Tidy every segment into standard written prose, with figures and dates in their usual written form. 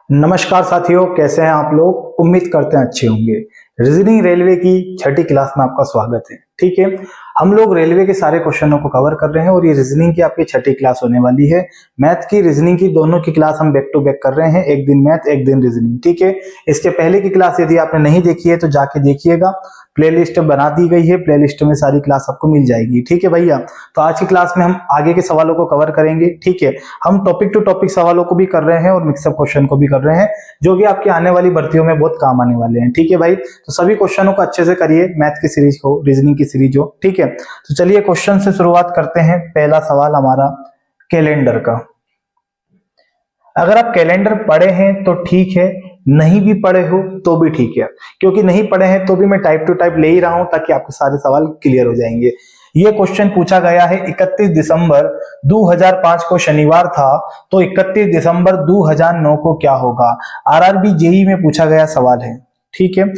नमस्कार साथियों, कैसे हैं आप लोग। उम्मीद करते हैं अच्छे होंगे। रीजनिंग रेलवे की छठी क्लास में आपका स्वागत है। ठीक है, हम लोग रेलवे के सारे क्वेश्चनों को कवर कर रहे हैं और ये रीजनिंग की आपकी छठी क्लास होने वाली है। मैथ की, रीजनिंग की, दोनों की क्लास हम बैक टू बैक कर रहे हैं। एक दिन मैथ, एक दिन रीजनिंग। ठीक है, इसके पहले की क्लास यदि आपने नहीं देखी है तो जाके देखिएगा। प्लेलिस्ट बना दी गई है, प्लेलिस्ट में सारी क्लास आपको मिल जाएगी। ठीक है भैया, तो आज की क्लास में हम आगे के सवालों को कवर करेंगे। ठीक है, हम टॉपिक टू टॉपिक सवालों को भी कर रहे हैं और मिक्सअप क्वेश्चन को भी कर रहे हैं, जो कि आपकी आने वाली भर्तियों में बहुत काम आने वाले हैं। ठीक है भाई, तो सभी क्वेश्चनों को अच्छे से करिए, मैथ की सीरीज हो, रीजनिंग की सीरीज हो। ठीक है, तो चलिए क्वेश्चन से शुरुआत करते हैं। पहला सवाल हमारा कैलेंडर का। अगर आप कैलेंडर पढ़े हैं तो ठीक है, नहीं भी पढ़े हो तो भी ठीक है, क्योंकि नहीं पढ़े हैं तो भी मैं टाइप टू टाइप ले ही रहा हूं ताकि आपके सारे सवाल क्लियर हो जाएंगे। ये क्वेश्चन पूछा गया है 31 दिसंबर 2005 को शनिवार था, तो 31 दिसंबर 2009 को क्या होगा। आरआरबी जेई में पूछा गया सवाल है। ठीक है,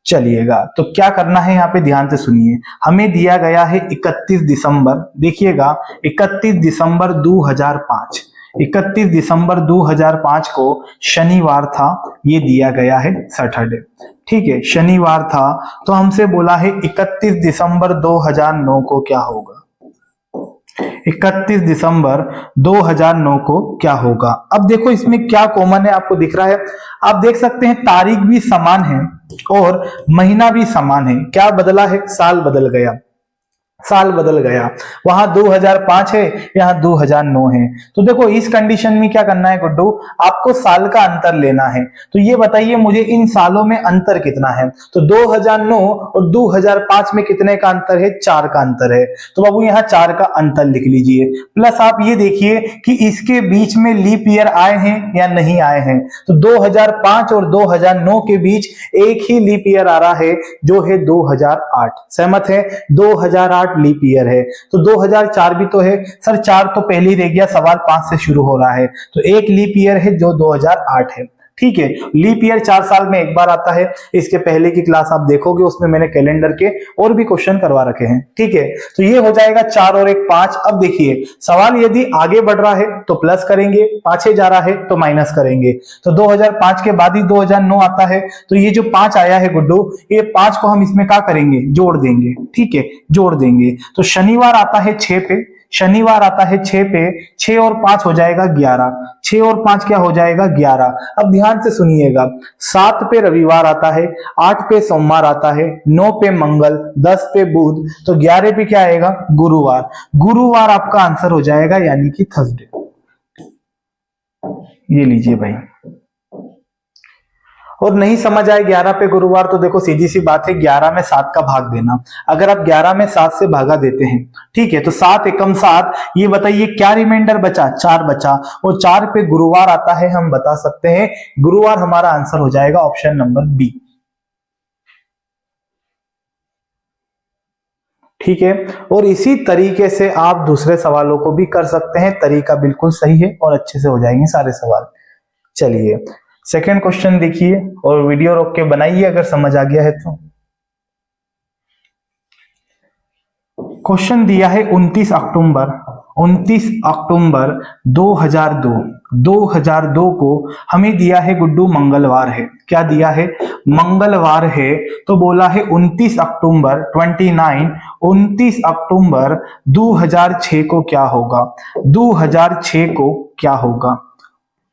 चलिएगा, तो क्या करना है यहाँ पे ध्यान से सुनिए। हमें दिया गया है 31 दिसंबर, देखिएगा 31 दिसंबर 2005, 31 दिसंबर 2005 को शनिवार था, ये दिया गया है सैटरडे। ठीक है, शनिवार था, तो हमसे बोला है 31 दिसंबर 2009 को क्या होगा। 31 दिसंबर 2009 को क्या होगा। अब देखो इसमें क्या कॉमन है, आपको दिख रहा है। आप देख सकते हैं तारीख भी समान है और महीना भी समान है। क्या बदला है, साल बदल गया, साल बदल गया। वहां 2005 है, यहाँ 2009 है। तो देखो इस कंडीशन में क्या करना है गुड्डू, आपको साल का अंतर लेना है। तो ये बताइए मुझे इन सालों में अंतर कितना है। तो 2009 और 2005 में कितने का अंतर है, 4 का अंतर है। तो बाबू यहाँ 4 का अंतर लिख लीजिए। प्लस आप ये देखिए कि इसके बीच में लीप ईयर आए हैं या नहीं आए हैं। तो 2005 और 2009 के बीच एक ही लीप ईयर आ रहा है, जो है 2008। सहमत है, 2008 लीप ईयर है। तो 2004 भी तो है सर, 4 तो पहले ही रह गया, सवाल 5 से शुरू हो रहा है। तो एक लीप ईयर है जो 2008 है। ठीक है, लीप ईयर 4 साल में एक बार आता है। इसके पहले की क्लास आप देखोगे, उसमें मैंने कैलेंडर के और भी क्वेश्चन करवा रखे हैं। ठीक है, तो ये हो जाएगा 4 और 1 5। अब देखिए सवाल यदि आगे बढ़ रहा है तो प्लस करेंगे, पाछे जा रहा है तो माइनस करेंगे। तो 2005 के बाद ही 2009 आता है। तो ये जो 5 आया है गुड्डू, ये 5 को हम इसमें क्या करेंगे, जोड़ देंगे। ठीक है, जोड़ देंगे। तो शनिवार आता है 6 पे, शनिवार आता है 6 पे, 6 और 5 हो जाएगा 11, 6 और 5 क्या हो जाएगा 11। अब ध्यान से सुनिएगा, 7 पे रविवार आता है, 8 पे सोमवार आता है, 9 पे मंगल, 10 पे बुध, तो 11 पे क्या आएगा, गुरुवार। गुरुवार आपका आंसर हो जाएगा, यानी कि थर्सडे। ये लीजिए भाई। और नहीं समझ आए 11 पे गुरुवार, तो देखो सीधी सी बात है, 11 में 7 का भाग देना। अगर आप 11 में 7 से भागा देते हैं, ठीक है, तो 7 एकम 7, ये बताइए क्या रिमाइंडर बचा, 4 बचा। और 4 पे गुरुवार आता है, हम बता सकते हैं गुरुवार हमारा आंसर हो जाएगा ऑप्शन नंबर बी। ठीक है, और इसी तरीके से आप दूसरे सवालों को भी कर सकते हैं। तरीका बिल्कुल सही है और अच्छे से हो जाएंगे सारे सवाल। चलिए सेकंड क्वेश्चन देखिए और वीडियो रोक के बनाइए अगर समझ आ गया है तो। क्वेश्चन दिया है 29 अक्टूबर 2002 को हमें दिया है गुड्डू मंगलवार है। क्या दिया है, मंगलवार है। तो बोला है 29 अक्टूबर 2006 को क्या होगा, 2006 को क्या होगा।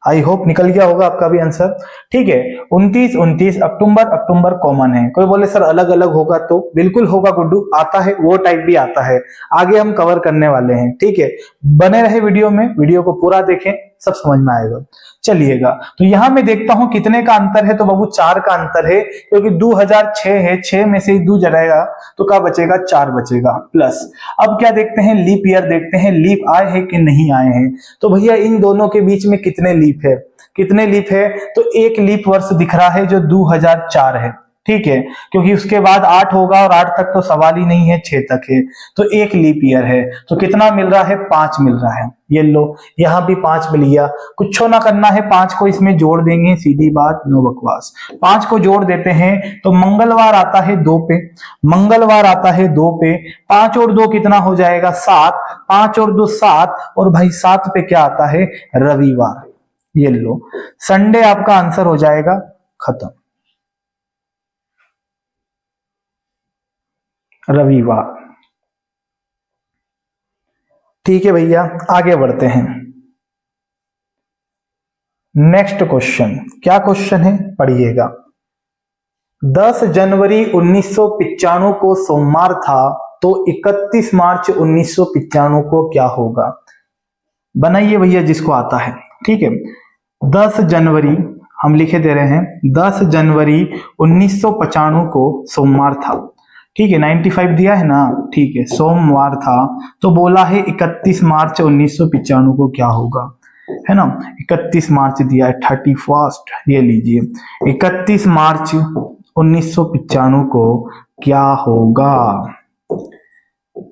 आई होप निकल गया होगा आपका भी आंसर। ठीक है, 29 अक्टूबर कॉमन है। कोई बोले सर अलग अलग होगा, तो बिल्कुल होगा गुड्डू, आता है, वो टाइप भी आता है, आगे हम कवर करने वाले हैं। ठीक है, बने रहे वीडियो में, वीडियो को पूरा देखें, सब समझ में आएगा। चलिएगा, तो यहां मैं देखता हूं कितने का अंतर है। तो बाबू 4 का अंतर है, क्योंकि 2006 है, 6 में से 2 जाएगा तो क्या बचेगा, 4 बचेगा प्लस। अब क्या देखते हैं, लीप ईयर देखते हैं, लीप आए हैं कि नहीं आए हैं। तो भैया इन दोनों के बीच में कितने लीप है, कितने लीप है, तो एक लीप वर्ष दिख रहा है जो 2004 है। ठीक है, क्योंकि उसके बाद 8 होगा और 8 तक तो सवाल ही नहीं है, 6 तक है, तो एक लीप ईयर है। तो कितना मिल रहा है, 5 मिल रहा है। ये लो, यहां भी 5 मिल गया। कुछ ना करना है, 5 को इसमें जोड़ देंगे, सीधी बात, नो बकवास। 5 को जोड़ देते हैं तो मंगलवार आता है 2 पे, मंगलवार आता है 2 पे, 5 और 2 कितना हो जाएगा, 7, 5 और 2 7, और भाई 7 पे क्या आता है, रविवार। ये लो, संडे आपका आंसर हो जाएगा खत्म, रविवार। ठीक है भैया, आगे बढ़ते हैं। नेक्स्ट क्वेश्चन, क्या क्वेश्चन है पढ़िएगा। 10 जनवरी 1995 को सोमवार था, तो 31 मार्च 1995 को क्या होगा? बनाइए भैया जिसको आता है। ठीक है, 10 जनवरी हम लिखे दे रहे हैं, 10 जनवरी 1995 को सोमवार था। ठीक है, 95 दिया है ना, ठीक है, सोमवार था, तो बोला है 31 मार्च 1995 को क्या होगा, है ना। 31 मार्च दिया है, 31st, ये लीजिए, 31 मार्च 1995 को क्या होगा?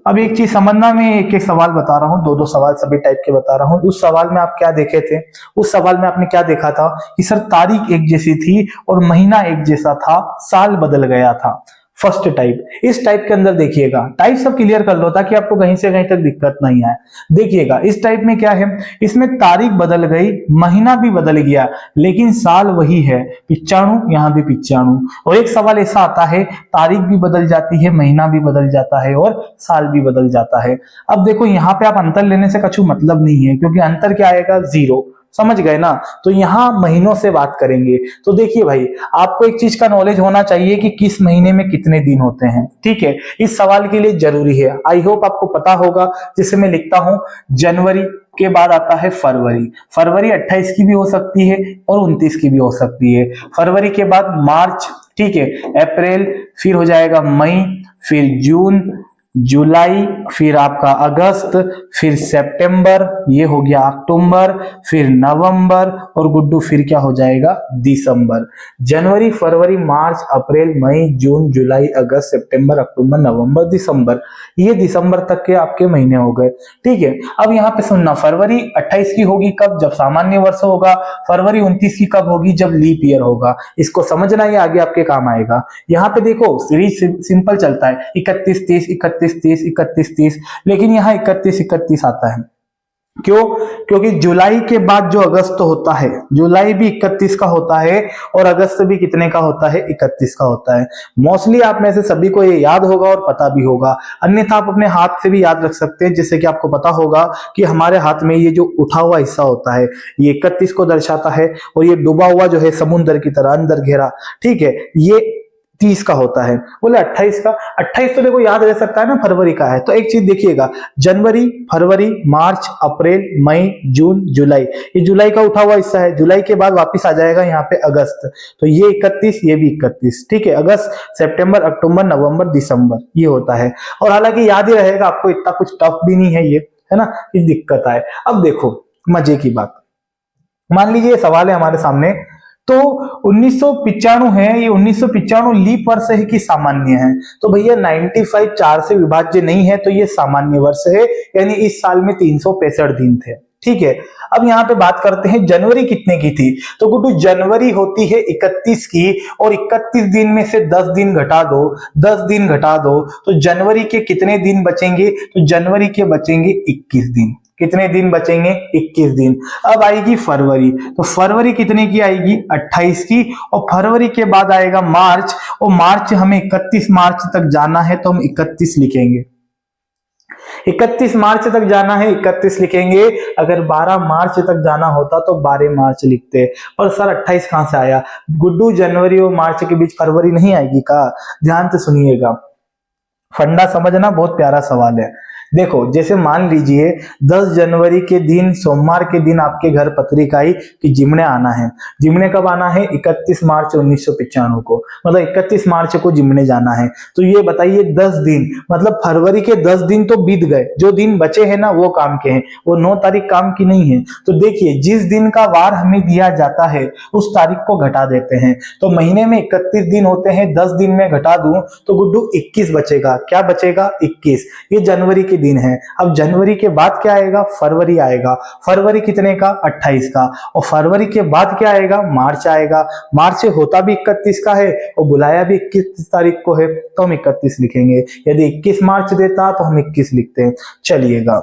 अब एक चीज समझना, मैं एक एक सवाल बता रहा हूं, दो दो सवाल सभी टाइप के बता रहा हूं। उस सवाल में आप क्या देखे थे, उस सवाल में आपने क्या देखा था कि सर तारीख एक जैसी थी और महीना एक जैसा था, साल बदल गया था। First type. इस टाइप के अंदर देखिएगा, टाइप सब क्लियर कर लो ताकि आपको कहीं से कहीं तक दिक्कत नहीं आए। देखिएगा इस टाइप में क्या है, इसमें तारीख बदल गई, महीना भी बदल गया, लेकिन साल वही है, 95, यहां भी 95। और एक सवाल ऐसा आता है, तारीख भी बदल जाती है, महीना भी बदल जाता है और साल भी बदल जाता है। अब देखो यहाँ पे आप अंतर लेने से कुछ मतलब नहीं है, क्योंकि अंतर क्या आएगा, 0। समझ गए ना। तो यहां महीनों से बात करेंगे। तो देखिए भाई, आपको एक चीज का नॉलेज होना चाहिए कि किस महीने में कितने दिन होते हैं। ठीक है, इस सवाल के लिए जरूरी है, आई होप आपको पता होगा। जिसे मैं लिखता हूं, जनवरी के बाद आता है फरवरी। फरवरी 28 की भी हो सकती है और 29 की भी हो सकती है। फरवरी के बाद मार्च, ठीक है, अप्रैल, फिर हो जाएगा मई, फिर जून, जुलाई, फिर आपका अगस्त, फिर सितंबर, ये हो गया अक्टूबर, फिर नवंबर और गुड्डू फिर क्या हो जाएगा, दिसंबर। जनवरी, फरवरी, मार्च, अप्रैल, मई, जून, जुलाई, अगस्त, सितंबर, अक्टूबर, नवंबर, दिसंबर, ये दिसंबर तक के आपके महीने हो गए। ठीक है, अब यहाँ पे सुनना, फरवरी 28 की होगी कब, जब सामान्य वर्ष होगा। फरवरी 29 की कब होगी, जब लीप ईयर होगा। इसको समझना, ये आगे आपके काम आएगा। यहाँ पे देखो सीरीज सिंपल चलता है, 31 30 31 30 31 30, लेकिन यहाँ 31 31 आता है। क्यों? क्योंकि जुलाई के बाद जो अगस्त होता है, जुलाई भी 31 का होता है और अगस्त भी कितने का होता है, 31 का होता है। मोस्टली आप में से सभी को ये याद होगा और पता भी होगा, अन्यथा आप अपने हाथ से भी याद रख सकते हैं। जैसे कि आपको पता होगा कि हमारे हाथ में ये जो उठा हुआ हिस्सा होता है, ये 31 को दर्शाता है, और ये डूबा हुआ जो है समुद्र की तरह अंदर घेरा, ठीक है, ये 30 का होता है। बोले 28 का, 28 तो देखो याद रह सकता है ना, फरवरी का है। तो एक चीज देखिएगा, जनवरी, फरवरी, मार्च, अप्रैल, मई, जून, जुलाई, ये जुलाई का उठा हुआ हिस्सा है। जुलाई के बाद वापस आ जाएगा यहाँ पे अगस्त, तो ये 31, ये भी 31, ठीक है। अगस्त, सितंबर, अक्टूबर, नवंबर, दिसंबर, ये होता है। और हालांकि याद ही रहेगा आपको, इतना कुछ टफ भी नहीं है ये, है ना, ये दिक्कत आए। अब देखो मजे की बात, मान लीजिए सवाल है हमारे सामने, तो 1995 है, ये 1995 लीप वर्ष है कि सामान्य है? तो भैया 95 4 से विभाज्य नहीं है, तो ये सामान्य वर्ष है, यानी इस साल में 365 दिन थे। ठीक है, अब यहाँ पे बात करते हैं जनवरी कितने की थी। तो गुड्डू जनवरी होती है 31 की, और 31 दिन में से 10 दिन घटा दो, 10 दिन घटा दो, तो जनवरी के कितने दिन बचेंगे? तो जनवरी के बचेंगे 21 दिन। कितने दिन बचेंगे? 21 दिन। अब आएगी फरवरी, तो फरवरी कितने की आएगी? 28 की। और फरवरी के बाद आएगा मार्च, और मार्च हमें 31 मार्च तक जाना है, तो हम 31 लिखेंगे। 31 मार्च तक जाना है, 31 लिखेंगे। अगर 12 मार्च तक जाना होता तो 12 मार्च लिखते, पर सर 28 कहां से आया? गुड्डू जनवरी और मार्च के बीच फरवरी नहीं आएगी का? ध्यान से सुनिएगा, फंडा समझना, बहुत प्यारा सवाल है। देखो, जैसे मान लीजिए 10 जनवरी के दिन, सोमवार के दिन आपके घर पत्रिका आई कि जिमने आना है। जिमने कब आना है? 31 मार्च 1995 को, मतलब 31 मार्च को जिमने जाना है। तो ये बताइए 10 दिन, मतलब फरवरी के 10 दिन तो बीत गए, जो दिन बचे हैं ना वो काम के हैं, वो 9 तारीख काम की नहीं है। तो देखिए, जिस दिन का वार हमें दिया जाता है उस तारीख को घटा देते हैं। तो महीने में 31 दिन होते हैं, 10 दिन में घटा दूं तो गुड्डू 21 बचेगा। क्या बचेगा? 21। ये जनवरी के दिन है। अब जनवरी के बाद क्या आएगा? फरवरी आएगा। फरवरी कितने का? 28 का। और फरवरी के बाद क्या आएगा? मार्च आएगा। मार्च होता भी 31 का है और बुलाया भी 21 तारीख को है, तो हम 31 लिखेंगे। यदि 21 मार्च देता तो हम 21 लिखते हैं। चलिएगा,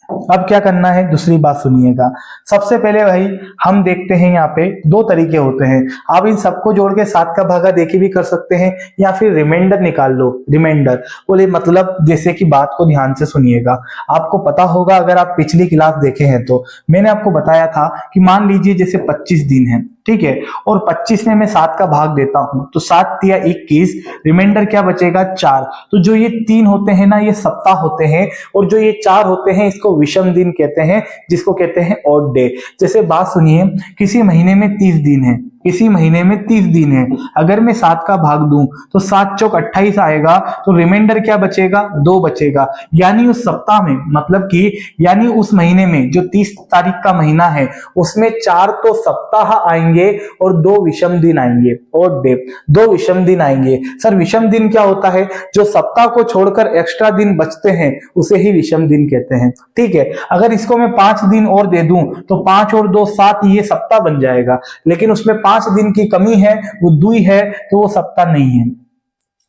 अब क्या करना है, दूसरी बात सुनिएगा। सबसे पहले भाई हम देखते हैं यहाँ पे दो तरीके होते हैं। आप इन सबको जोड़ के 7 का भागा देके भी कर सकते हैं, या फिर रिमाइंडर निकाल लो। रिमाइंडर बोले मतलब जैसे कि बात को ध्यान से सुनिएगा। आपको पता होगा, अगर आप पिछली क्लास देखे हैं तो मैंने आपको बताया था कि मान लीजिए जैसे 25 दिन है, ठीक है, और 25 में मैं 7 का भाग देता हूं तो 7 या 21, रिमाइंडर क्या बचेगा 4। तो जो ये 3 होते हैं ना, ये सप्ताह होते हैं, और जो ये 4 होते हैं इसको विषम दिन कहते हैं, जिसको कहते हैं ऑड डे। जैसे बात सुनिए, किसी महीने में 30 दिन है, किसी महीने में 30 दिन है, अगर मैं 7 का भाग दूं तो 7 चौक 28 आएगा, तो रिमाइंडर क्या बचेगा 2 बचेगा। यानी उस सप्ताह में, मतलब कि यानी उस महीने में जो 30 तारीख का महीना है उसमें 4 तो सप्ताह आएंगे और 2 विषम दिन आएंगे, ऑड डे 2 विषम दिन आएंगे। सर विषम दिन क्या होता है, जो सप्ताह को छोड़कर एक्स्ट्रा दिन बचते हैं उसे ही विषम दिन कहते हैं, ठीक है। अगर इसको मैं 5 दिन और दे दूं तो 5 और 2 7, ये सप्ताह बन जाएगा, लेकिन उसमें 5 दिन की कमी है, वो 2 है, तो वो सप्ताह नहीं है,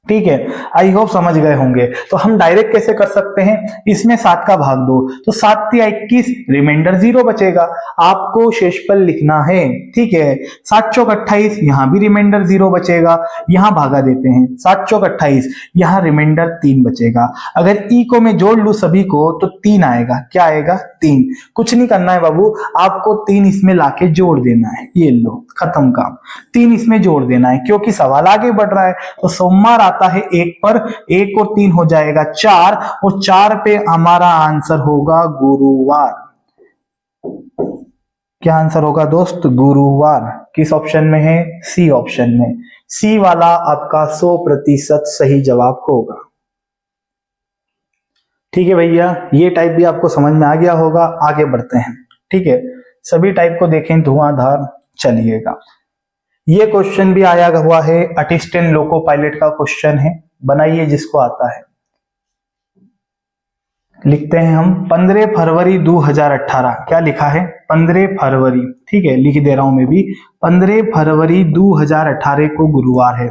ठीक है। आई होप समझ गए होंगे। तो हम डायरेक्ट कैसे कर सकते हैं, इसमें 7 का भाग दो तो 7 या 21, रिमाइंडर 0 बचेगा, आपको शेषफल लिखना है, ठीक है। 7 चौक 28, यहां भी रिमाइंडर 0 बचेगा, यहां भागा देते हैं 7 चौक 28, यहां रिमाइंडर 3 बचेगा। अगर ई को मैं जोड़ लू सभी को तो 3 आएगा, क्या आएगा 3। कुछ नहीं करना है बाबू, आपको 3 इसमें लाके जोड़ देना है, ये लो खत्म काम। 3 इसमें जोड़ देना है, क्योंकि सवाल आगे बढ़ रहा है। तो सोमवार आता है 1 पर, 1 और 3 हो जाएगा 4, और 4 पे हमारा आंसर होगा गुरुवार। क्या आंसर होगा दोस्त, गुरुवार। किस ऑप्शन में है, सी ऑप्शन में। सी वाला आपका 100% सही जवाब होगा। ठीक है भैया, ये टाइप भी आपको समझ में आ गया होगा। आगे बढ़ते हैं, ठीक है। सभी टाइप को देखें धुआंधार चलिएगा। ये क्वेश्चन भी आया हुआ है, असिस्टेंट लोको पायलट का क्वेश्चन है, बनाइए जिसको आता है। लिखते हैं हम 15 फरवरी 2018। क्या लिखा है, 15 फरवरी, ठीक है, लिख दे रहा हूं मैं भी। 15 फरवरी 2018 को गुरुवार है,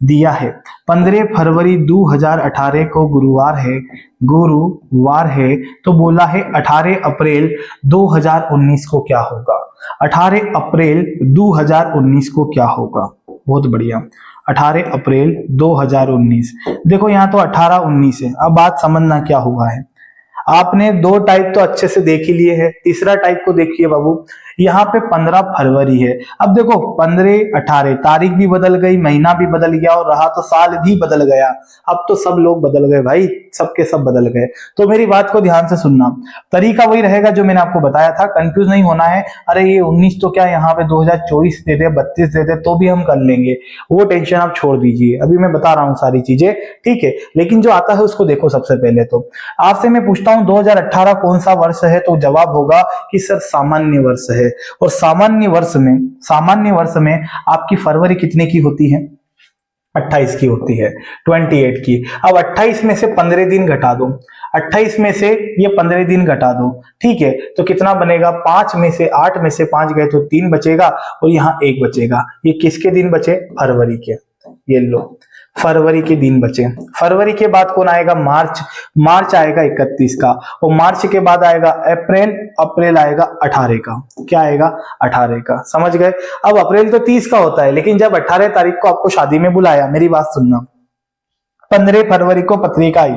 दिया है 15 फरवरी 2018 को गुरुवार है, गुरुवार है। तो बोला है 18 अप्रैल 2019 को क्या होगा, 18 अप्रैल 2019 को क्या होगा। बहुत बढ़िया, 18 अप्रैल 2019। देखो यहाँ तो 18 19 है। अब बात समझना क्या हुआ है, आपने 2 टाइप तो अच्छे से देख ही लिए हैं, तीसरा टाइप को देखिए बाबू। यहाँ पे 15 फरवरी है, अब देखो 15 18 तारीख भी बदल गई, महीना भी बदल गया, और रहा तो साल भी बदल गया। अब तो सब लोग बदल गए भाई, सबके सब बदल गए। तो मेरी बात को ध्यान से सुनना, तरीका वही रहेगा जो मैंने आपको बताया था, कंफ्यूज नहीं होना है। अरे ये 19 तो क्या यहाँ पे 2024 देते 32 देते तो भी हम कर लेंगे, वो टेंशन आप छोड़ दीजिए, अभी मैं बता रहा हूँ सारी चीजें, ठीक है। लेकिन जो आता है उसको देखो। सबसे पहले तो आपसे मैं पूछता हूं 2018 कौन सा वर्ष है, तो जवाब होगा कि सर सामान्य वर्ष है। और सामान्य वर्ष में आपकी फरवरी कितने की होती है, 28 की होती है, 28 की। अब 28 में से 15 दिन घटा दो, 28 में से ये 15 दिन घटा दो, ठीक है। तो कितना बनेगा, 8 में से 5 गए तो 3 बचेगा, और यहाँ 1 बचेगा। ये किसके दिन बचे, फरवरी के। ये लो फरवरी के दिन बचे। फरवरी के बाद कौन आएगा, मार्च आएगा 31 का, और मार्च के बाद आएगा अप्रैल आएगा 18 का। क्या आएगा, 18 का। समझ गए। अब अप्रैल तो 30 का होता है, लेकिन जब 18 तारीख को आपको शादी में बुलाया, मेरी बात सुनना, 15 फरवरी को पत्रिका आई,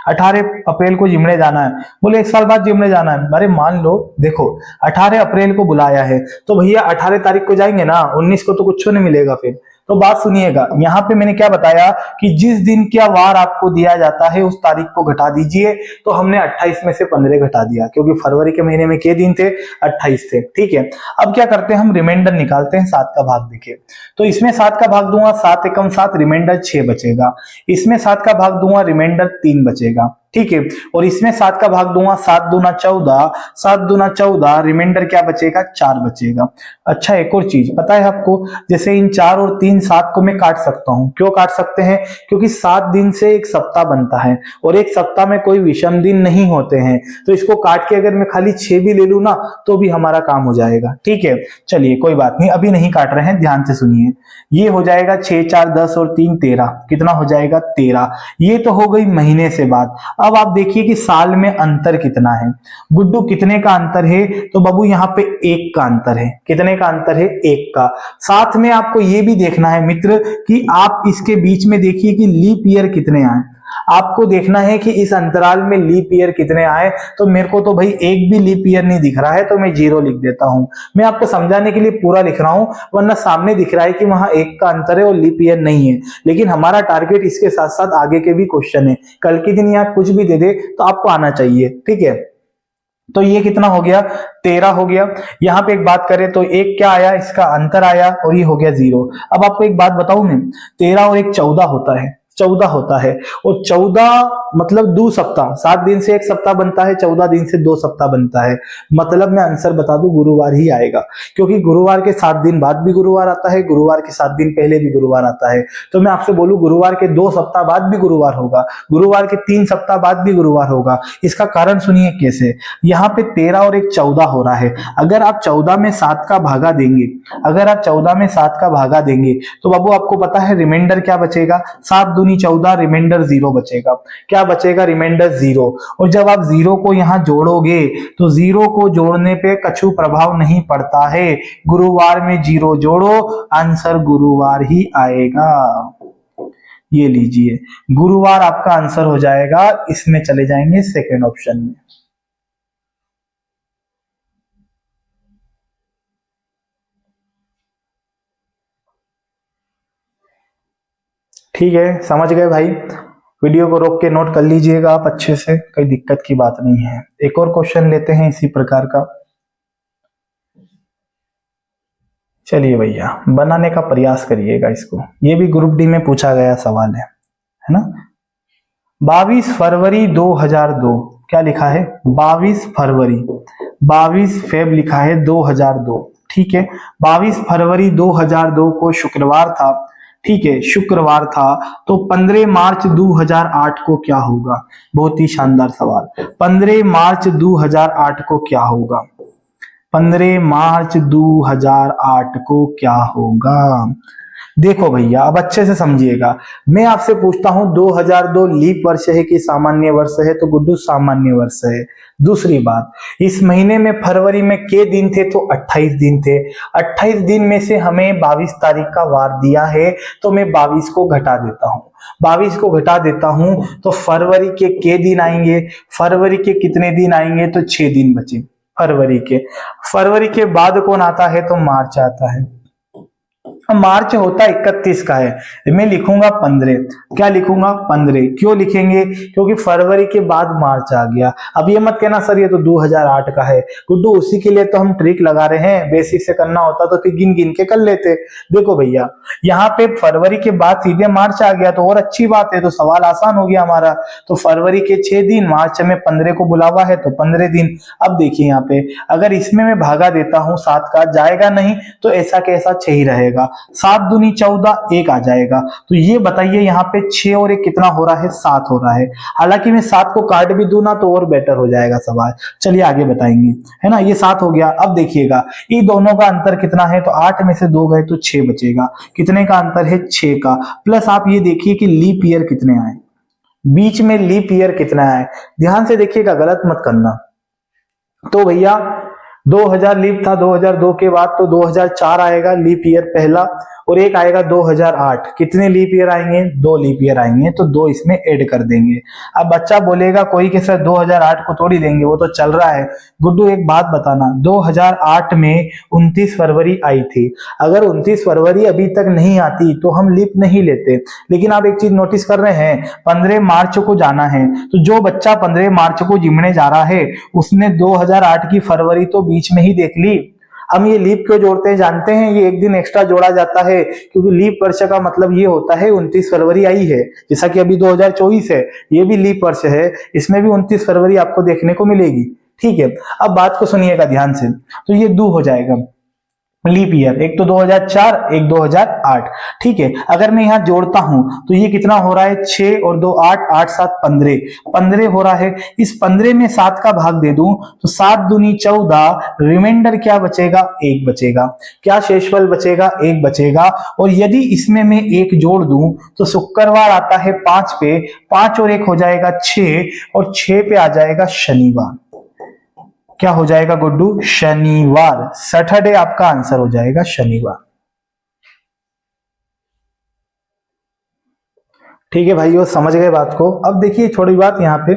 18 अप्रैल को जिमने जाना है, बोले 1 साल बाद जिमने जाना है। अरे मान लो, देखो 18 अप्रैल को बुलाया है तो भैया 18 तारीख को जाएंगे ना, 19 को तो कुछ नहीं मिलेगा फिर। तो बात सुनिएगा, यहाँ पे मैंने क्या बताया कि जिस दिन क्या वार आपको दिया जाता है उस तारीख को घटा दीजिए। तो हमने 28 में से 15 घटा दिया, क्योंकि फरवरी के महीने में क्या दिन थे, 28 थे, ठीक है। अब क्या करते हैं, हम रिमाइंडर निकालते हैं। 7 का भाग देखिए, तो इसमें 7 का भाग दूंगा, 7 एकम 7, रिमाइंडर 6 बचेगा। इसमें 7 का भाग दूंगा, रिमाइंडर 3 बचेगा, ठीक है। और इसमें 7 का भाग दूंगा, 7 दूना 14, 7 दूना 14, रिमाइंडर क्या बचेगा, 4 बचेगा। अच्छा, एक और चीज पता है आपको, जैसे इन 4 और 3 7 को मैं काट सकता हूं। क्यों काट सकते हैं, क्योंकि 7 दिन से एक सप्ताह बनता है, और एक सप्ताह में कोई विषम दिन नहीं होते हैं। तो इसको काट के अगर मैं खाली 6 भी ले लूं ना, तो भी हमारा काम हो जाएगा, ठीक है। चलिए कोई बात नहीं, अभी नहीं काट रहे हैं, ध्यान से सुनिए। ये हो जाएगा 6 4 10 और 3 13, कितना हो जाएगा 13। ये तो हो गई महीने से बात। अब आप देखिए कि साल में अंतर कितना है। गुड्डू कितने का अंतर है? तो बाबू यहाँ पे 1 का अंतर है। कितने का अंतर है? 1 का। साथ में आपको ये भी देखना है मित्र कि आप इसके बीच में देखिए कि लीप ईयर कितने आए। आपको देखना है कि इस अंतराल में लीप ईयर कितने आए। तो मेरे को तो भाई एक भी लीप ईयर नहीं दिख रहा है, तो मैं 0 लिख देता हूं। मैं आपको समझाने के लिए पूरा लिख रहा हूं, वरना सामने दिख रहा है कि वहां 1 का अंतर है और लीप ईयर नहीं है। लेकिन हमारा टारगेट इसके साथ साथ आगे के भी क्वेश्चन है। कल के दिन यहाँ कुछ भी दे दे तो आपको आना चाहिए, ठीक है। तो ये कितना हो गया? 13 हो गया। यहां पे एक बात करें तो एक क्या आया? इसका अंतर आया और ये हो गया 0। अब आपको एक बात बताऊं मैं, 13 और 1 14 होता है। 14 होता है और 14 मतलब 2 सप्ताह। 7 दिन से 1 सप्ताह बनता है, 14 दिन से 2 सप्ताह बनता है। मतलब मैं आंसर बता दूं, गुरुवार ही आएगा, क्योंकि गुरुवार के 7 दिन बाद भी गुरुवार आता है, गुरुवार के 7 दिन पहले भी गुरुवार आता है। तो मैं आपसे बोलूं गुरुवार के 2 सप्ताह बाद भी गुरुवार होगा, गुरुवार के 3 सप्ताह बाद भी गुरुवार होगा। इसका कारण सुनिए कैसे। यहाँ पे 13 और 1 14 हो रहा है। अगर आप 14 में 7 का भागा देंगे, अगर आप 14 में 7 का भागा देंगे तो बाबू आपको पता है रिमाइंडर क्या बचेगा? 7 दूनी 14, रिमाइंडर 0 बचेगा। क्या बचेगा? रिमाइंडर 0। और जब आप 0 को यहां जोड़ोगे तो 0 को जोड़ने पे कछु प्रभाव नहीं पड़ता है। गुरुवार में 0 जोड़ो, आंसर गुरुवार ही आएगा। ये लीजिए, गुरुवार आपका आंसर हो जाएगा। इसमें चले जाएंगे सेकेंड ऑप्शन में। ठीक है, समझ गए भाई। वीडियो को रोक के नोट कर लीजिएगा आप अच्छे से, कोई दिक्कत की बात नहीं है। एक और क्वेश्चन लेते हैं इसी प्रकार का। चलिए भैया, बनाने का प्रयास करिएगा इसको। ये भी ग्रुप डी में पूछा गया सवाल है ना। 22 फरवरी 2002, क्या लिखा है? 22 फरवरी, 22 फेब लिखा है 2002, ठीक है। 22 फरवरी 2002 को शुक्रवार था, ठीक है, शुक्रवार था। तो 15 मार्च 2008 को क्या होगा? बहुत ही शानदार सवाल। 15 मार्च 2008 को क्या होगा? 15 मार्च 2008 को क्या होगा? देखो भैया, अब अच्छे से समझिएगा। मैं आपसे पूछता हूं 2002 लीप वर्ष है कि सामान्य वर्ष है? तो गुड्डू सामान्य वर्ष है। दूसरी बात, इस महीने में फरवरी में के दिन थे? तो 28 दिन थे। 28 दिन में से हमें 22 तारीख का वार दिया है, तो मैं 22 को घटा देता हूं। 22 को घटा देता हूं तो फरवरी के दिन आएंगे? फरवरी के कितने दिन आएंगे? तो 6 दिन बचे फरवरी के। फरवरी के बाद कौन आता है? तो मार्च आता है। मार्च होता 31 का है, मैं लिखूंगा 15। क्या लिखूंगा? 15। क्यों लिखेंगे? क्योंकि फरवरी के बाद मार्च आ गया। अब ये मत कहना सर ये तो 2008 का है। गुड्डू उसी के लिए तो हम ट्रिक लगा रहे हैं, बेसिक से करना होता तो फिर गिन गिन के कर लेते। देखो भैया, यहाँ पे फरवरी के बाद सीधे मार्च आ गया तो और अच्छी बात है, तो सवाल आसान हो गया हमारा। तो फरवरी के 6 दिन, मार्च में 15 को बुलावा है तो 15 दिन। अब देखिए यहाँ पे अगर इसमें मैं भागा देता हूं 7 का, जाएगा नहीं, तो ऐसा कैसा 6 ही रहेगा। 7 दूनी 14, 1 आ जाएगा। तो ये बताइए यहाँ पे 6 और 1 कितना हो रहा है? 7 हो रहा है। हालांकि मैं 7 को काट भी दूं ना तो और बेटर हो जाएगा सवाल। चलिए आगे बताएंगे, है ना। ये 7 हो गया। अब देखिएगा ये दोनों का अंतर कितना है? तो 8 में से 2 गए तो 6 बचेगा। कितने का अंतर है? 6 का। प्लस आप ये देखिए कि लीप ईयर कितने आए, बीच में लीप ईयर कितना आए। ध्यान से देखिएगा, गलत मत करना। तो भैया 2000 लीप था, 2002 के बाद तो 2004 आएगा लीप ईयर पहला, और एक आएगा 2008। कितने लीप ईयर आएंगे? 2 लीप ईयर आएंगे, तो 2 इसमें ऐड कर देंगे। अब बच्चा बोलेगा कोई के सर 2008 को तोड़ ही लेंगे, वो तो चल रहा है। गुड्डू एक बात बताना, 2008 में 29 फरवरी आई थी। अगर 29 फरवरी अभी तक नहीं आती तो हम लीप नहीं लेते। लेकिन आप एक चीज नोटिस कर रहे हैं, 15 मार्च को जाना है, तो जो बच्चा 15 मार्च को जिमने जा रहा है उसने 2008 की फरवरी तो बीच में ही देख ली। हम ये लीप क्यों जोड़ते हैं जानते हैं? ये एक दिन एक्स्ट्रा जोड़ा जाता है क्योंकि लीप वर्ष का मतलब ये होता है 29 फरवरी आई है। जैसा कि अभी 2024 है, ये भी लीप वर्ष है, इसमें भी 29 फरवरी आपको देखने को मिलेगी। ठीक है, अब बात को सुनिएगा ध्यान से। तो ये 2 हो जाएगा, लीप ईयर, एक तो 2004, एक 2008। ठीक है, अगर मैं यहां जोड़ता हूं तो ये कितना हो रहा है, 6 और 2 8, 8 7 15, 15 हो रहा है। इस 15 में 7 का भाग दे दूं तो 7 दूनी 14, रिमाइंडर क्या बचेगा, 1 बचेगा। क्या शेषफल बचेगा, 1 बचेगा। और यदि इसमें मैं 1 जोड़ दूं तो शुक्रवार आता है 5 पे, 5 और 1 हो जाएगा 6, और 6 पे आ जाएगा शनिवार। क्या हो जाएगा गुड्डू, शनिवार। सैटरडे आपका आंसर हो जाएगा शनिवार। ठीक है भाइयों, समझ गए बात को। अब देखिए थोड़ी बात यहाँ पे,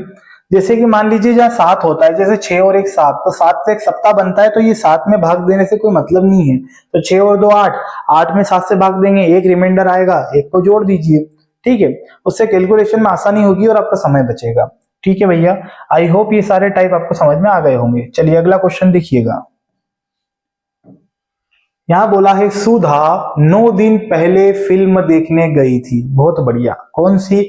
जैसे कि मान लीजिए जहाँ 7 होता है, जैसे 6 और 1 7, तो 7 से एक सप्ताह बनता है, तो ये 7 में भाग देने से कोई मतलब नहीं है। तो 6 और 2 8, 8 में 7 से भाग देंगे, एक रिमाइंडर आएगा, एक को जोड़ दीजिए। ठीक है, उससे कैलकुलेशन में आसानी होगी और आपका समय बचेगा। ठीक है भैया, आई होप ये सारे टाइप आपको समझ में आ गए होंगे। चलिए अगला क्वेश्चन देखिएगा। यहां बोला है सुधा 9 दिन पहले फिल्म देखने गई थी। बहुत बढ़िया, कौन सी,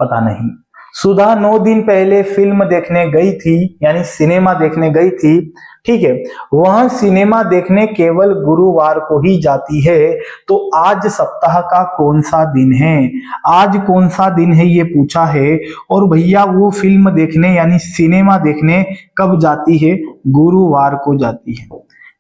पता नहीं। सुधा 9 दिन पहले फिल्म देखने गई थी, यानी सिनेमा देखने गई थी। ठीक है, वह सिनेमा देखने केवल गुरुवार को ही जाती है, तो आज सप्ताह का कौन सा दिन है, आज कौन सा दिन है ये पूछा है। और भैया वो फिल्म देखने यानी सिनेमा देखने कब जाती है, गुरुवार को जाती है,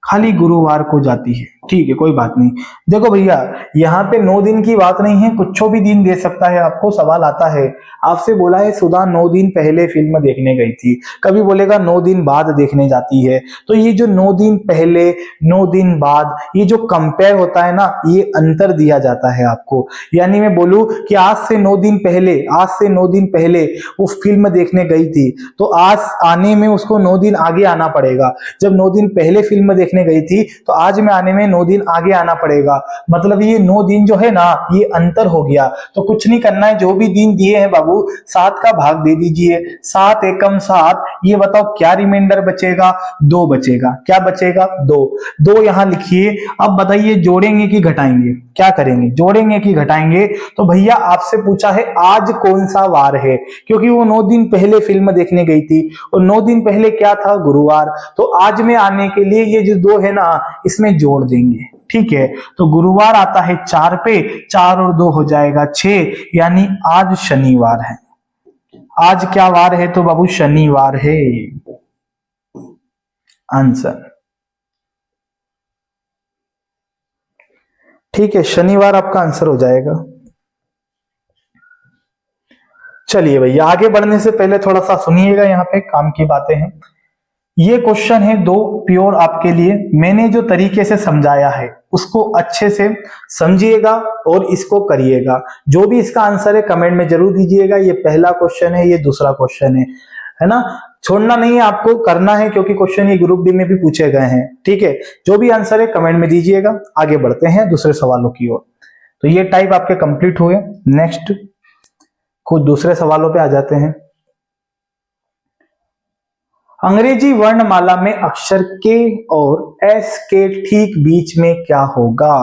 खाली गुरुवार को जाती है। ठीक है, कोई बात नहीं। देखो भैया, यहाँ पे 9 दिन की बात नहीं है, कुछ भी दिन दे सकता है आपको। सवाल आता है, आपसे बोला है सुधा 9 दिन पहले फिल्म देखने गई थी, कभी बोलेगा 9 दिन बाद देखने जाती है। तो ये जो 9 दिन पहले, 9 दिन बाद, ये जो कंपेयर होता है ना, ये अंतर दिया जाता है आपको। यानी मैं बोलूं कि आज से 9 दिन पहले, आज से 9 दिन पहले वो फिल्म देखने गई थी, तो आज आने में उसको 9 दिन आगे आना पड़ेगा। जब 9 दिन पहले फिल्म देखने गई थी, तो आज में आने में 9 दिन आगे आना पड़ेगा। मतलब ये 9 दिन जो है ना, ये अंतर हो गया। तो कुछ नहीं करना है, जो भी दिन दिए हैं बाबू, 7 का भाग दे दीजिए। 7 एकम 7, ये बताओ क्या रिमाइंडर बचेगा, 2 बचेगा। क्या बचेगा, 2। 2 यहां लिखिए। अब बताइए जोड़ेंगे कि घटाएंगे, क्या करेंगे, जोड़ेंगे कि घटाएंगे। तो भैया आपसे पूछा है आज कौन सा वार है, क्योंकि वो 9 दिन पहले फिल्म देखने गई थी, और 9 दिन पहले क्या था, गुरुवार। तो आज में आने के लिए ये जो 2 है ना, इसमें जोड़ देंगे। ठीक है, तो गुरुवार आता है 4 पे, 4 और 2 हो जाएगा 6, यानी आज शनिवार है। आज क्या वार है, तो बाबू शनिवार है आंसर। ठीक है, शनिवार आपका आंसर हो जाएगा। चलिए भैया, आगे बढ़ने से पहले थोड़ा सा सुनिएगा, यहाँ पे काम की बातें हैं। ये क्वेश्चन है 2 प्योर आपके लिए। मैंने जो तरीके से समझाया है उसको अच्छे से समझिएगा और इसको करिएगा। जो भी इसका आंसर है कमेंट में जरूर दीजिएगा। ये पहला क्वेश्चन है, ये दूसरा क्वेश्चन है ना। छोड़ना नहीं है, आपको करना है, क्योंकि क्वेश्चन ये ग्रुप डी में भी पूछे गए हैं। ठीक है, जो भी आंसर है कमेंट में दीजिएगा। आगे बढ़ते हैं दूसरे सवालों की ओर। तो ये टाइप आपके कंप्लीट हुए। नेक्स्ट कुछ दूसरे सवालों पे आ जाते हैं। अंग्रेजी वर्णमाला में अक्षर के और एस के ठीक बीच में क्या होगा,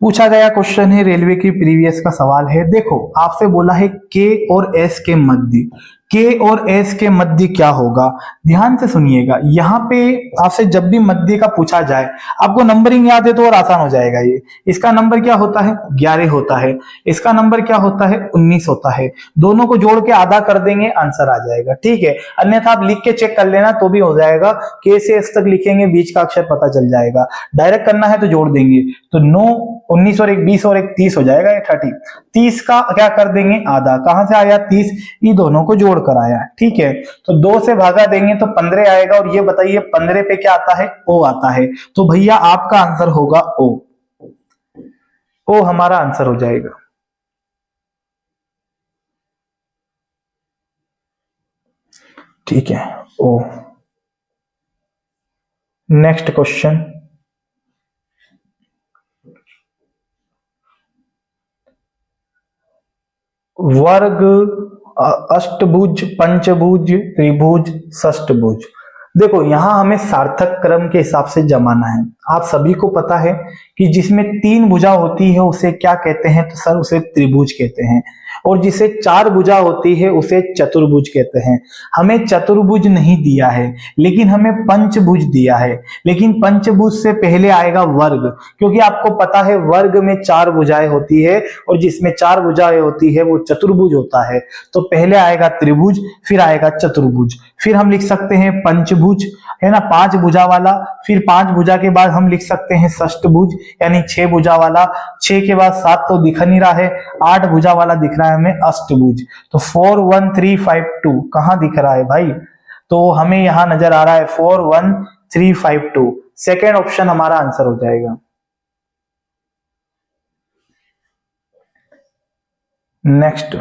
पूछा गया क्वेश्चन है, रेलवे की प्रीवियस का सवाल है। देखो आपसे बोला है के और एस के मध्य, के और एस के मध्य क्या होगा, ध्यान से सुनिएगा। यहाँ पे आपसे जब भी मध्य का पूछा जाए, आपको नंबरिंग याद है तो और आसान हो जाएगा। ये इसका नंबर क्या होता है, 11 होता है। इसका नंबर क्या होता है, 19 होता है। दोनों को जोड़ के आधा कर देंगे, आंसर आ जाएगा। ठीक है, अन्यथा आप लिख के चेक कर लेना तो भी हो जाएगा। के से एस तक लिखेंगे, बीच का अक्षर पता चल जाएगा। डायरेक्ट करना है तो जोड़ देंगे, तो 9 19 और 1 20 और 1 30 हो जाएगा, ये 30। 30 का क्या कर देंगे, आधा। कहां से आया, 30, ये दोनों को जोड़ कर आया। ठीक है, तो 2 से भागा देंगे तो 15 आएगा। और ये बताइए 15 पे क्या आता है, ओ आता है। तो भैया आपका आंसर होगा ओ। ओ हमारा आंसर हो जाएगा। ठीक है, ओ। नेक्स्ट क्वेश्चन, वर्ग, अष्टभुज, पंचभुज, त्रिभुज, षष्ठभुज। देखो यहां हमें सार्थक क्रम के हिसाब से जमाना है। आप सभी को पता है कि जिसमें 3 भुजा होती है उसे क्या कहते हैं, तो सर उसे त्रिभुज कहते हैं। और जिसे चार भुजा होती है उसे चतुर्भुज कहते हैं। हमें चतुर्भुज नहीं दिया है लेकिन हमें पंचभुज दिया है, लेकिन पंचभुज से पहले आएगा वर्ग, क्योंकि आपको पता है वर्ग में चार भुजाएं होती है और जिसमें चार भुजाएं होती है वो चतुर्भुज होता है। तो पहले आएगा त्रिभुज, फिर आएगा चतुर्भुज, फिर हम लिख सकते हैं पंचभुज, है ना, पांच भुजा वाला, फिर पांच भुजा के बाद हम लिख सकते हैं षष्टभुज यानी छह भुजा वाला, छह के बाद सात तो दिख नहीं रहा है, आठ भुजा वाला दिख रहा है हमें अष्टभुज। तो 4 1 3 5 2 कहां दिख रहा है भाई? तो हमें यहां नजर आ रहा है 4 1 3 5 2। सेकेंड ऑप्शन हमारा आंसर हो जाएगा। नेक्स्ट,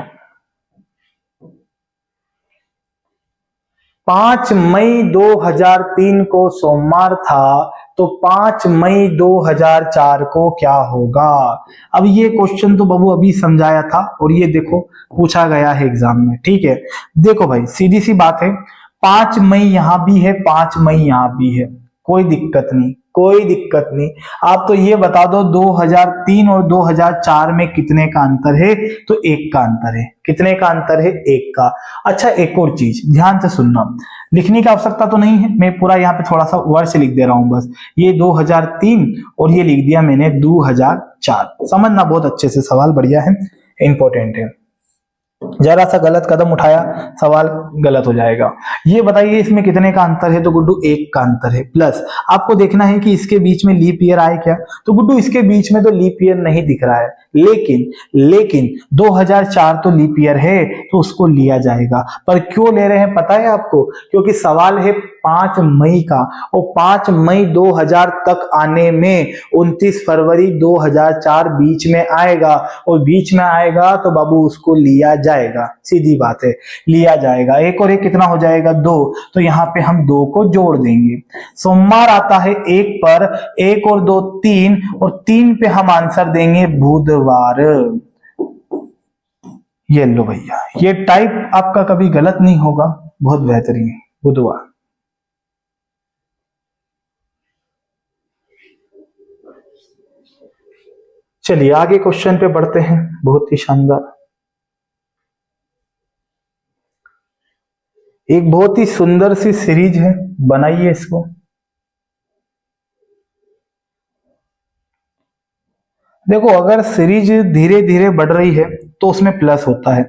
5 मई 2003 को सोमवार था, तो 5 मई 2004 को क्या होगा? अब ये क्वेश्चन तो बाबू अभी समझाया था और ये देखो पूछा गया है एग्जाम में, ठीक है। देखो भाई सीधी सी बात है, 5 मई यहां भी है, 5 मई यहां भी है, कोई दिक्कत नहीं, कोई दिक्कत नहीं। आप तो ये बता दो 2003 और 2004 में कितने का अंतर है? तो एक का अंतर है। कितने का अंतर है? एक का। अच्छा एक और चीज ध्यान से सुनना, लिखने की आवश्यकता तो नहीं है, मैं पूरा यहाँ पे थोड़ा सा वर्ड से लिख दे रहा हूं बस। ये 2003 और ये लिख दिया मैंने 2004। समझना बहुत अच्छे से, सवाल बढ़िया है, इंपॉर्टेंट है। जरा सा गलत कदम उठाया सवाल गलत हो जाएगा। ये बताइए इसमें कितने का अंतर है? तो गुड्डू एक का अंतर है। प्लस आपको देखना है कि इसके बीच में लीप ईयर आए क्या? तो गुड्डू इसके बीच में तो लीप ईयर नहीं दिख रहा है, लेकिन 2004 तो लीप ईयर है तो उसको लिया जाएगा। पर क्यों ले रहे हैं पता है आपको? क्योंकि सवाल है 5 मई का, और 5 मई 2000 तक आने में 29 फरवरी 2004 बीच में आएगा, और बीच में आएगा तो बाबू उसको लिया जाएगा। सीधी बात है, लिया जाएगा। एक और एक कितना हो जाएगा? 2। तो यहां पे हम 2 को जोड़ देंगे। सोमवार आता है 1 पर, 1 और 2 3, और 3 पे हम आंसर देंगे बुधवार। ये लो भैया, ये टाइप आपका कभी गलत नहीं होगा, बहुत बेहतरीन, बुधवार। चलिए आगे क्वेश्चन पे बढ़ते हैं, बहुत ही शानदार। एक बहुत ही सुंदर सी सीरीज है, बनाइए इसको। देखो अगर सीरीज धीरे धीरे बढ़ रही है तो उसमें प्लस होता है,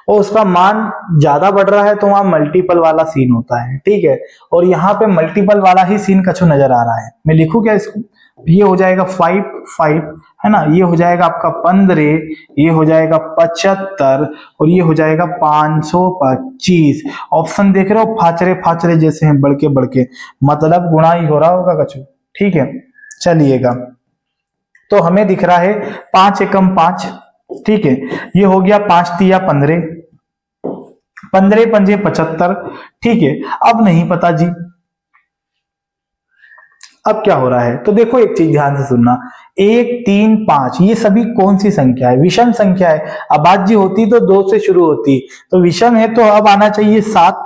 और उसका मान ज्यादा बढ़ रहा है तो वहां मल्टीपल वाला सीन होता है, ठीक है। और यहाँ पे मल्टीपल वाला ही सीन कछु नजर आ रहा है। मैं लिखूं क्या इसको? ये हो जाएगा 5 5, है ना, ये हो जाएगा आपका 15, ये हो जाएगा 75, और ये हो जाएगा 525। ऑप्शन देख रहे हो, फाचरे फाचरे जैसे हैं, बढ़के बढ़के, मतलब गुणा ही हो रहा होगा कछु, ठीक है। चलिएगा, तो हमें दिख रहा है 5 एकम 5, ठीक है। ये हो गया 5 तिया 15, 15 पंजे 75, ठीक है। अब नहीं पता जी, अब क्या हो रहा है? तो देखो एक चीज ध्यान से सुनना, 1 3 5 ये सभी कौन सी संख्या है? विषम संख्या है। अभाज्य होती तो 2 से शुरू होती, तो विषम है तो अब आना चाहिए 7,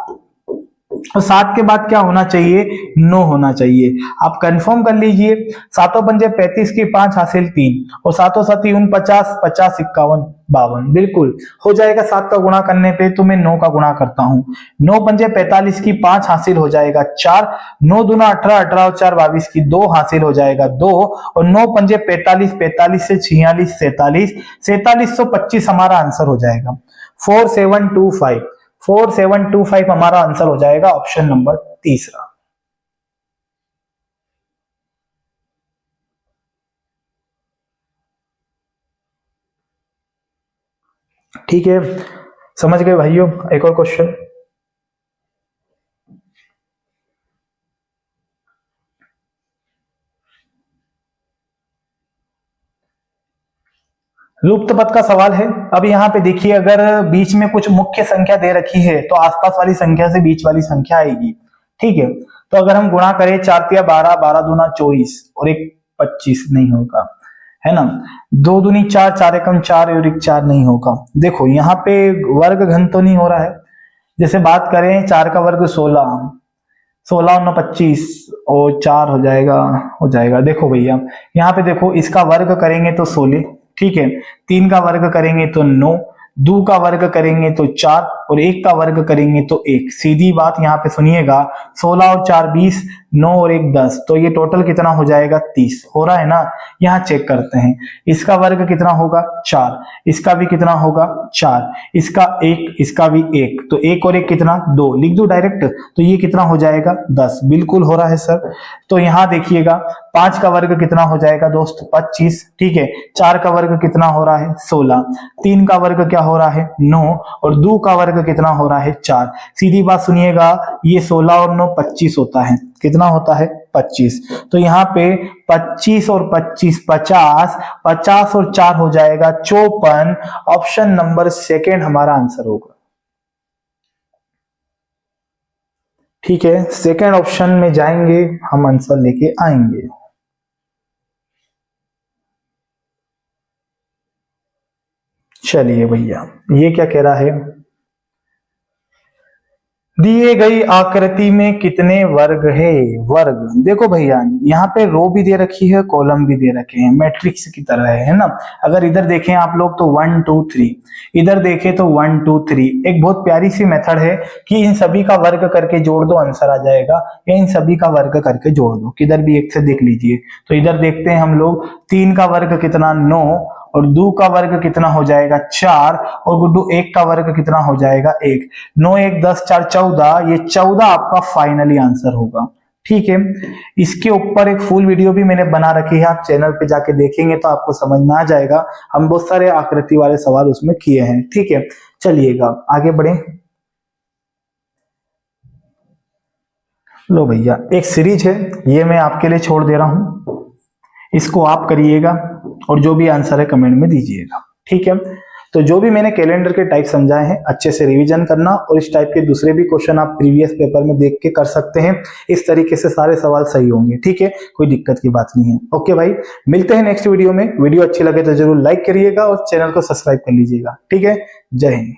और 7 के बाद क्या होना चाहिए? 9 होना चाहिए। आप कंफर्म कर लीजिए, 7 पंजे 35 की 5 हासिल 3, और 7 7 49, 50 51 52, बिल्कुल हो जाएगा। 7 का गुणा करने पे तो मैं 9 का गुणा करता हूं, 9 पंजे 45 की 5 हासिल हो जाएगा 4, 9 दूना 18, 18 और 4 22 की 2 हासिल हो जाएगा 2, और 9 पंजे 45, 45 से 46 47, 4725 हमारा आंसर हो जाएगा। 4725, 4725 हमारा आंसर हो जाएगा, ऑप्शन नंबर तीसरा। ठीक है, समझ गए भाइयों? एक और क्वेश्चन, लुप्त पद का सवाल है। अब यहाँ पे देखिए, अगर बीच में कुछ मुख्य संख्या दे रखी है तो आसपास वाली संख्या से बीच वाली संख्या आएगी, ठीक है। तो अगर हम गुणा करें 4 तिया 12, 12 दूना 24 और एक 25 नहीं होगा, है ना। 2 दूनी 4, 4 एकम 4 और एक 4 नहीं होगा। देखो यहाँ पे वर्ग घन तो नहीं हो रहा है। जैसे बात करें 4 का वर्ग 16, 16 और 25 और 4 हो जाएगा। देखो भैया यहाँ पे देखो, इसका वर्ग करेंगे तो 16, ठीक है। 3 का वर्ग करेंगे तो 9, 2 का वर्ग करेंगे तो 4 और 1 का वर्ग करेंगे तो 1। सीधी बात यहाँ पे सुनिएगा, 16 और 4 20, 9 और 1 10, तो ये टोटल कितना हो जाएगा 30 हो रहा है ना। यहाँ चेक करते हैं, इसका वर्ग कितना होगा 4, इसका भी कितना होगा 4, इसका 1, इसका भी 1, तो 1 और 1 कितना 2, लिख दो डायरेक्ट, तो ये कितना हो जाएगा 10। बिल्कुल हो रहा है सर। तो यहाँ देखिएगा 5 का वर्ग कितना हो जाएगा दोस्त 25, ठीक है। 4 का वर्ग कितना हो रहा है 16, 3 का वर्ग क्या हो रहा है 9 और 2 का वर्ग कितना हो रहा है 4। सीधी बात सुनिएगा, ये 16 और 9 25 होता है, कितना होता है 25। तो यहाँ पे 25 और 25 50, 50 और 4 हो जाएगा 54। ऑप्शन नंबर सेकेंड हमारा आंसर होगा। ठीक है, सेकेंड ऑप्शन में जाएंगे, हम आंसर लेके आएंगे। चलिए भैया, ये क्या कह रहा है, दिए गई आकृति में कितने वर्ग है। वर्ग देखो भैया, यहाँ पे रो भी दे रखी है, कॉलम भी दे रखे हैं, मैट्रिक्स की तरह है ना। अगर इधर देखें आप लोग तो 1 2 3, इधर देखें तो 1 2 3। एक बहुत प्यारी सी मेथड है कि इन सभी का वर्ग करके जोड़ दो, आंसर आ जाएगा, या इन सभी का वर्ग करके जोड़ दो, किधर भी एक से देख लीजिए। तो इधर देखते हैं हम लोग, 3 का वर्ग कितना 9 और 2 का वर्ग कितना हो जाएगा 4 और गुड्डू 1 का वर्ग कितना हो जाएगा 1। 9 1 10 4 14, ये 14 आपका फाइनली आंसर होगा। ठीक है, इसके ऊपर एक फुल वीडियो भी मैंने बना रखी है, आप चैनल पे जाके देखेंगे तो आपको समझ में आ जाएगा। हम बहुत सारे आकृति वाले सवाल उसमें किए हैं। ठीक है, चलिएगा आगे बढ़े। लो भैया, एक सीरीज है, ये मैं आपके लिए छोड़ दे रहा हूं, इसको आप करिएगा और जो भी आंसर है कमेंट में दीजिएगा। ठीक है, तो जो भी मैंने कैलेंडर के टाइप समझाए हैं अच्छे से रिवीजन करना, और इस टाइप के दूसरे भी क्वेश्चन आप प्रीवियस पेपर में देख के कर सकते हैं। इस तरीके से सारे सवाल सही होंगे। ठीक है, कोई दिक्कत की बात नहीं है। ओके भाई, मिलते हैं नेक्स्ट वीडियो में। वीडियो अच्छी लगे तो जरूर लाइक करिएगा और चैनल को सब्सक्राइब कर लीजिएगा। ठीक है, जय हिंद।